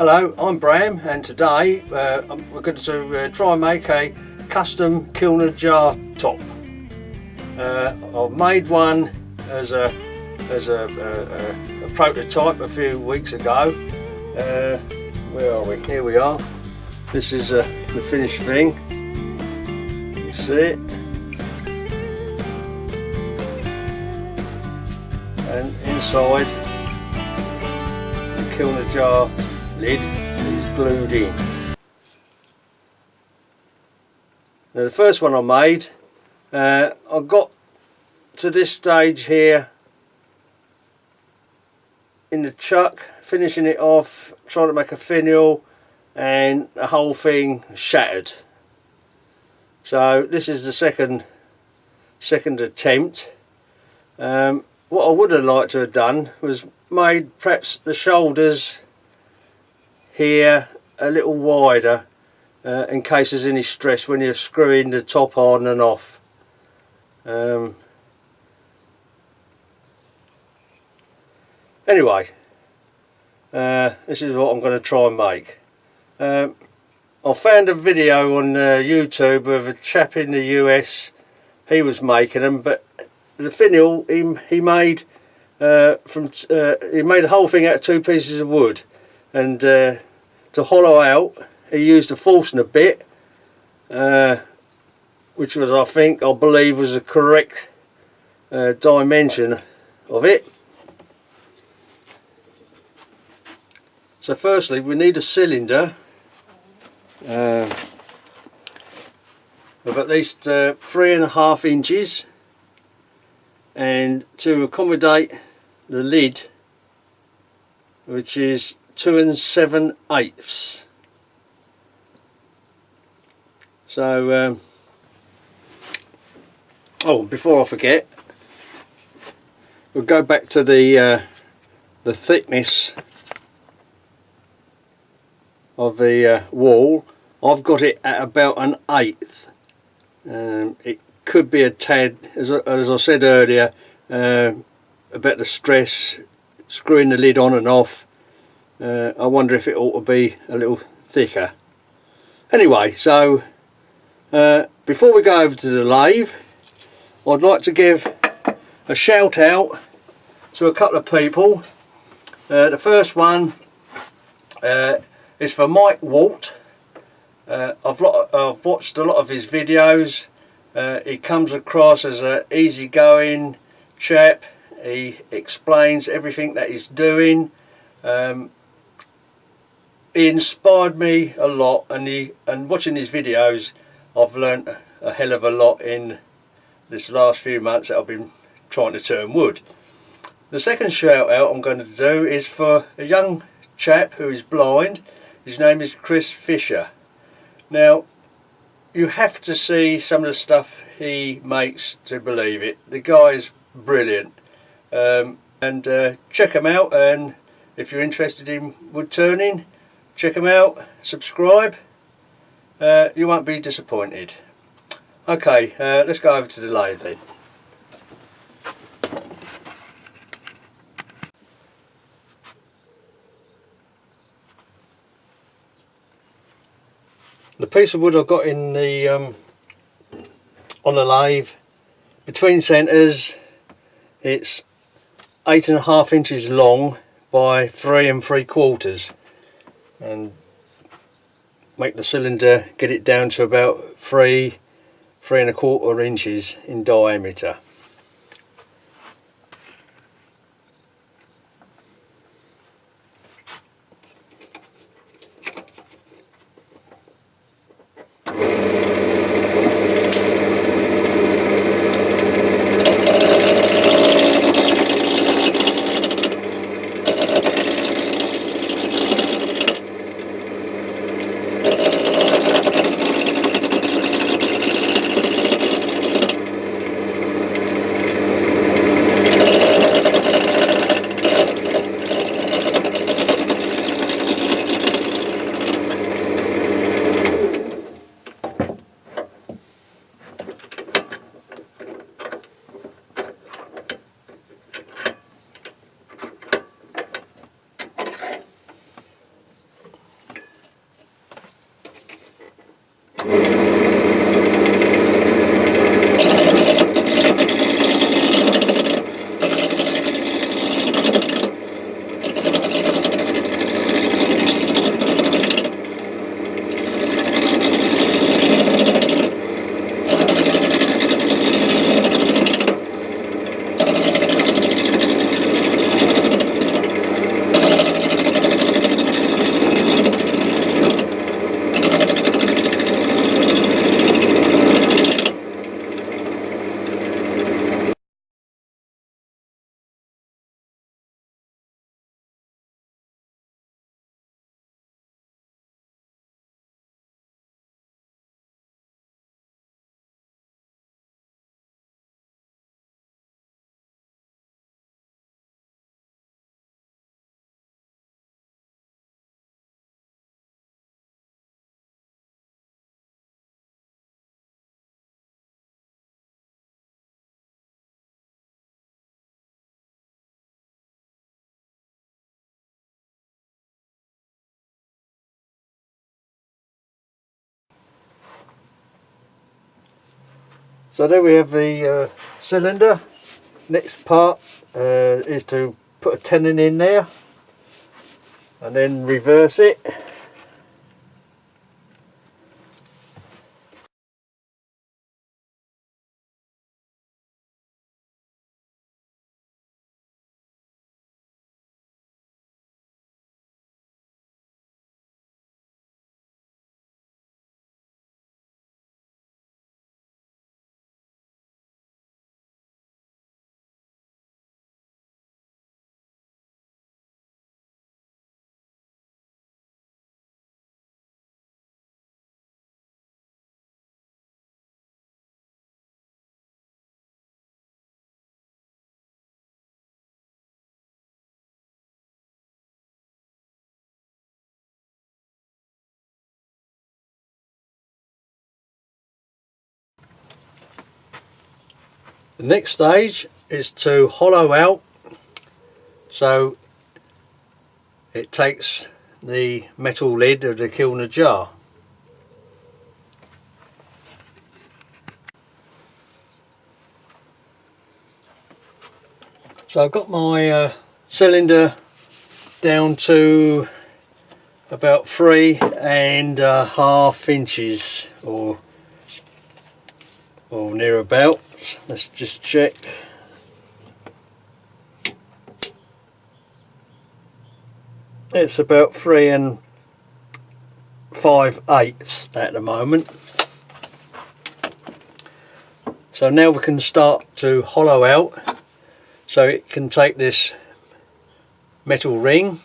Hello, I'm Bram, and today we're going to try and make a custom kilner jar top. I've made one as a prototype a few weeks ago. Where are we? Here we are. This is the finished thing. You see it, and inside the kilner jar lid is glued in. Now the first one I made, I got to this stage here in the chuck, finishing it off, trying to make a finial, and the whole thing shattered. So this is the second attempt. What I would have liked to have done was made perhaps the shoulders here a little wider in case there's any stress when you're screwing the top on and off. Anyway, this is what I'm going to try and make. I found a video on YouTube of a chap in the US. He was making them, but the finial he made he made the whole thing out of 2 pieces of wood, and to hollow out he used a Forstner bit, which was I believe was the correct dimension of it. So firstly we need a cylinder of at least 3.5 inches, and to accommodate the lid, which is 2 7/8. So oh, before I forget, we'll go back to the thickness of the wall. I've got it at about 1/8. It could be a tad, as I said earlier, about the stress screwing the lid on and off. I wonder if it ought to be a little thicker. Anyway, so before we go over to the lathe, I'd like to give a shout out to a couple of people. The first one is for Mike Walt. I've watched a lot of his videos. He comes across as an easygoing chap. He explains everything that he's doing. He inspired me a lot, and watching his videos I've learnt a hell of a lot in this last few months that I've been trying to turn wood. The second shout out I'm going to do is for a young chap who is blind. His name is Chris Fisher. Now you have to see some of the stuff he makes to believe it. The guy is brilliant, and check him out, and if you're interested in wood turning, check him out, subscribe, you won't be disappointed. Okay, let's go over to the lathe then. The piece of wood I've got in the on the lathe, between centres, it's 8.5 inches long by 3 3/4, and make the cylinder, get it down to about 3 1/4 inches in diameter. So there we have the cylinder. Next part is to put a tenon in there and then reverse it. The next stage is to hollow out so it takes the metal lid of the kilner jar. So I've got my cylinder down to about 3.5 inches or near about. Let's just check. It's about 3 5/8 at the moment. So now we can start to hollow out so it can take this metal ring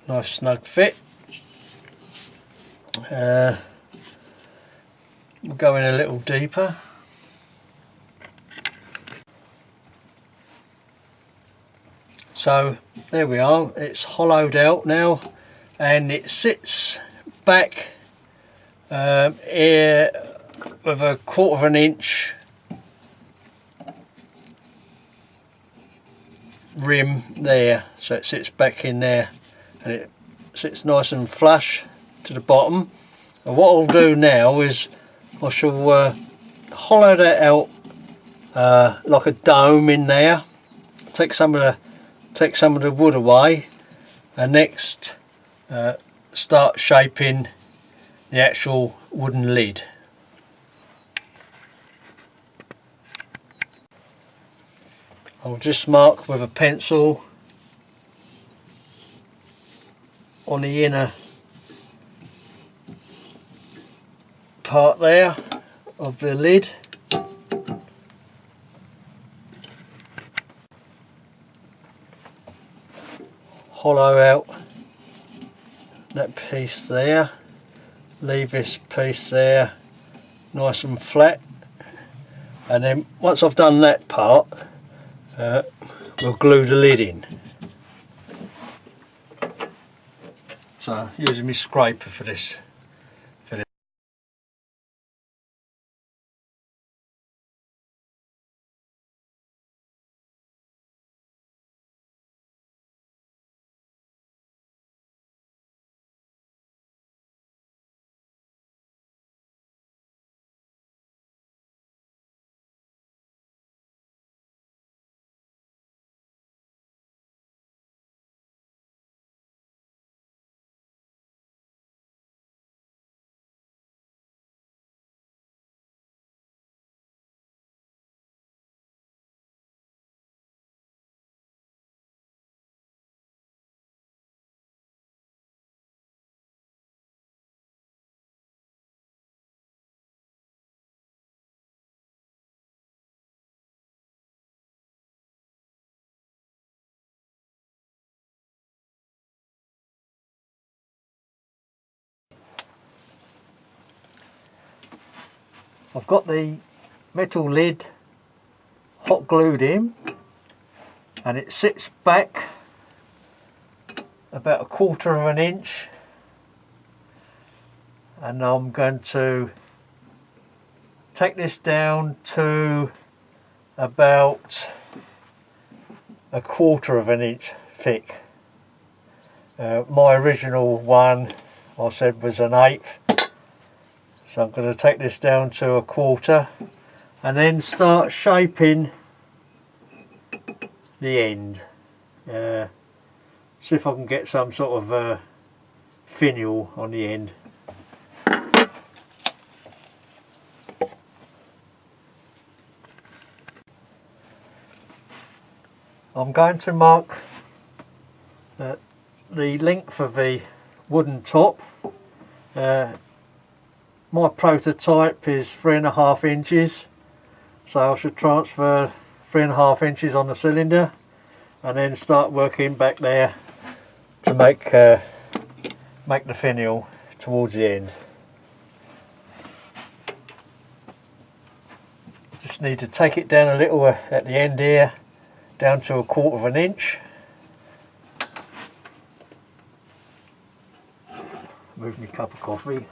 Nice snug fit. We'll go in a little deeper. So there we are, it's hollowed out now, and it sits back here with a 1/4 of an inch rim there, so it sits back in there and it sits nice and flush to the bottom. And what I'll do now is I shall hollow that out like a dome in there, take some of the wood away, and next start shaping the actual wooden lid. I'll just mark with a pencil on the inner part there of the lid. Hollow out that piece there, leave this piece there nice and flat, and then once I've done that part, we'll glue the lid in. So using my scraper for this. I've got the metal lid hot glued in, and it sits back about a 1/4 of an inch, and I'm going to take this down to about a 1/4 of an inch thick. My original one I said was an 1/8, so I'm going to take this down to a 1/4 and then start shaping the end. See if I can get some sort of finial on the end. I'm going to mark the length of the wooden top. My prototype is 3.5 inches, so I should transfer 3.5 inches on the cylinder and then start working back there to make the finial towards the end. Just need to take it down a little at the end here, down to a 1/4 of an inch. Move my cup of coffee.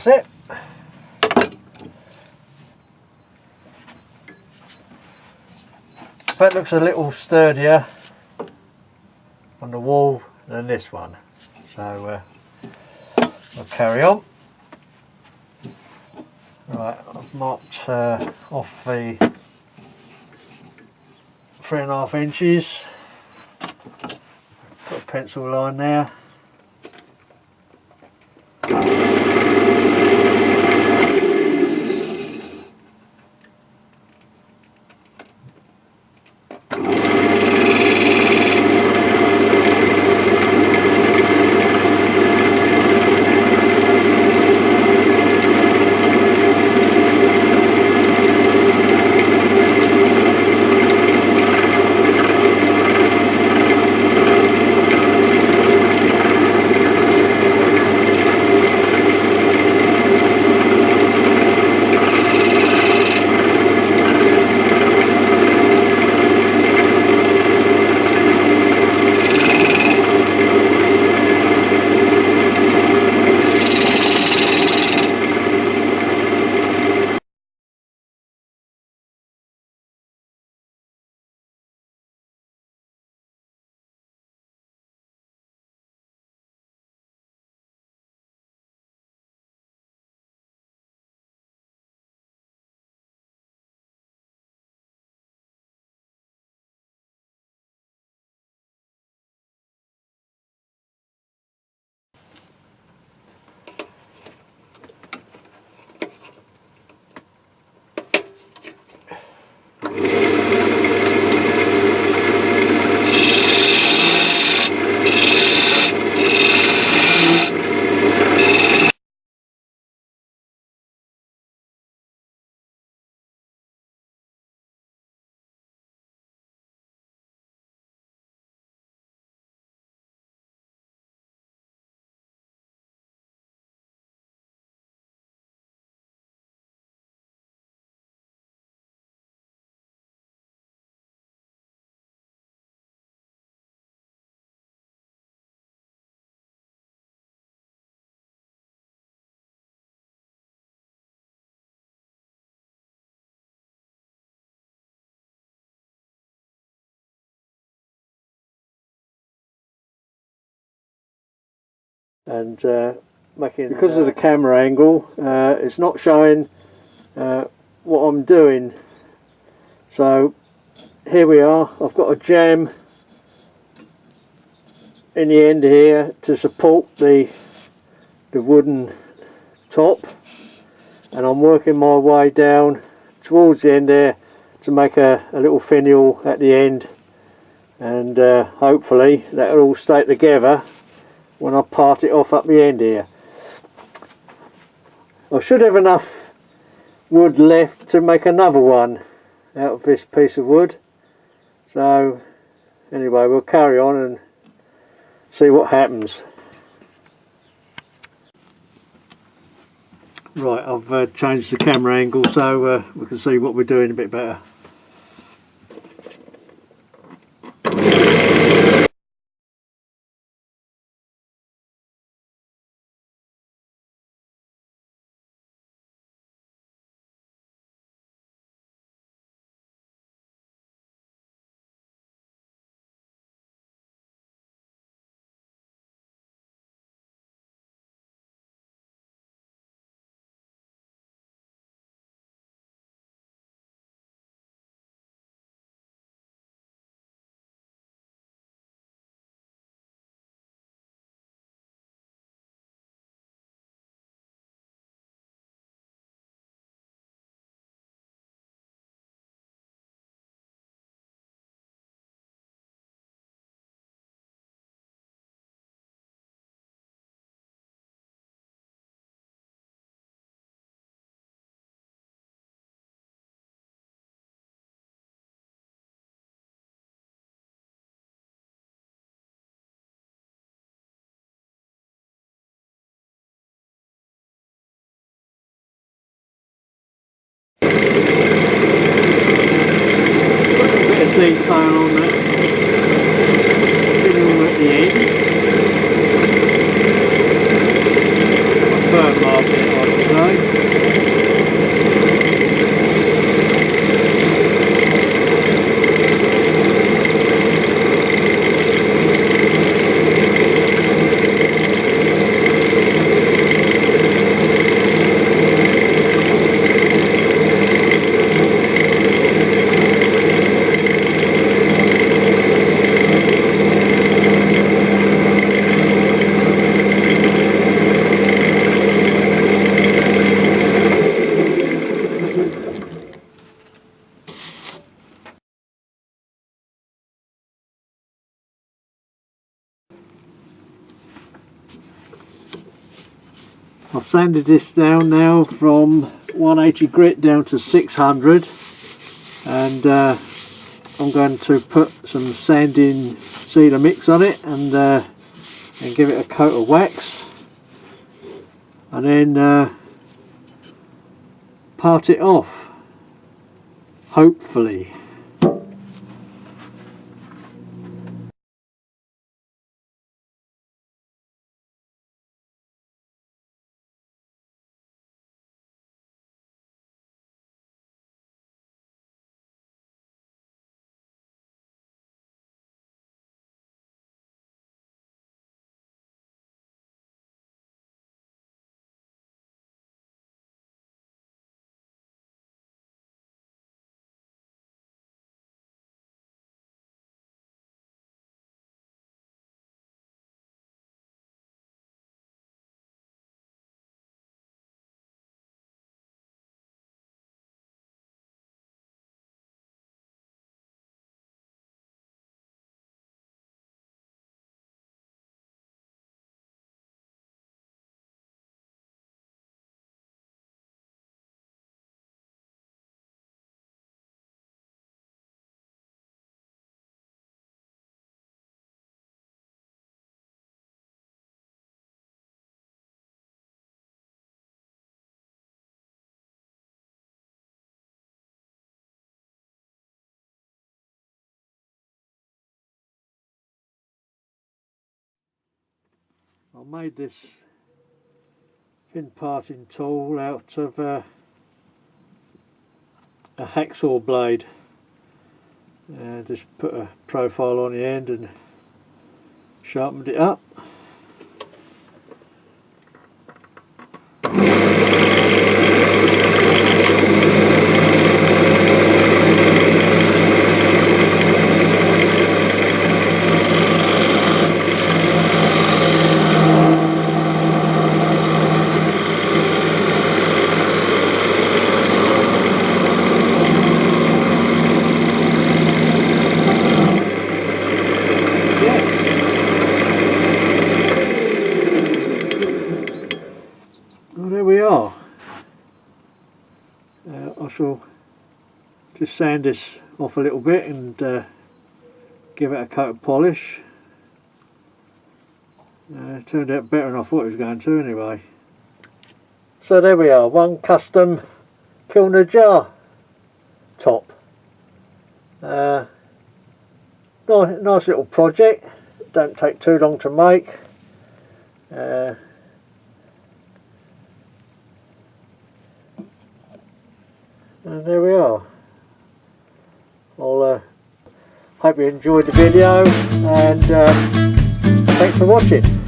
That's it. That looks a little sturdier on the wall than this one, so I'll carry on. Right, I've marked off the 3.5 inches, got a pencil line there. And because of the camera angle, it's not showing what I'm doing. So here we are, I've got a jam in the end here to support the wooden top, and I'm working my way down towards the end there to make a little finial at the end, and hopefully that'll all stay together when I part it off up the end here. I should have enough wood left to make another one out of this piece of wood. So anyway, we'll carry on and see what happens. Right, I've changed the camera angle so we can see what we're doing a bit better. Detail on that finial at the end. Burn mark it I've sanded this down now from 180 grit down to 600, and I'm going to put some sanding sealer mix on it and give it a coat of wax, and then part it off, hopefully. I made this thin parting tool out of a hacksaw blade. Just put a profile on the end and sharpened it up. Well, there we are. I shall just sand this off a little bit and give it a coat of polish. It turned out better than I thought it was going to anyway. So there we are, one custom kilner jar top. Nice little project, don't take too long to make. And there we are. I'll hope you enjoyed the video, and thanks for watching.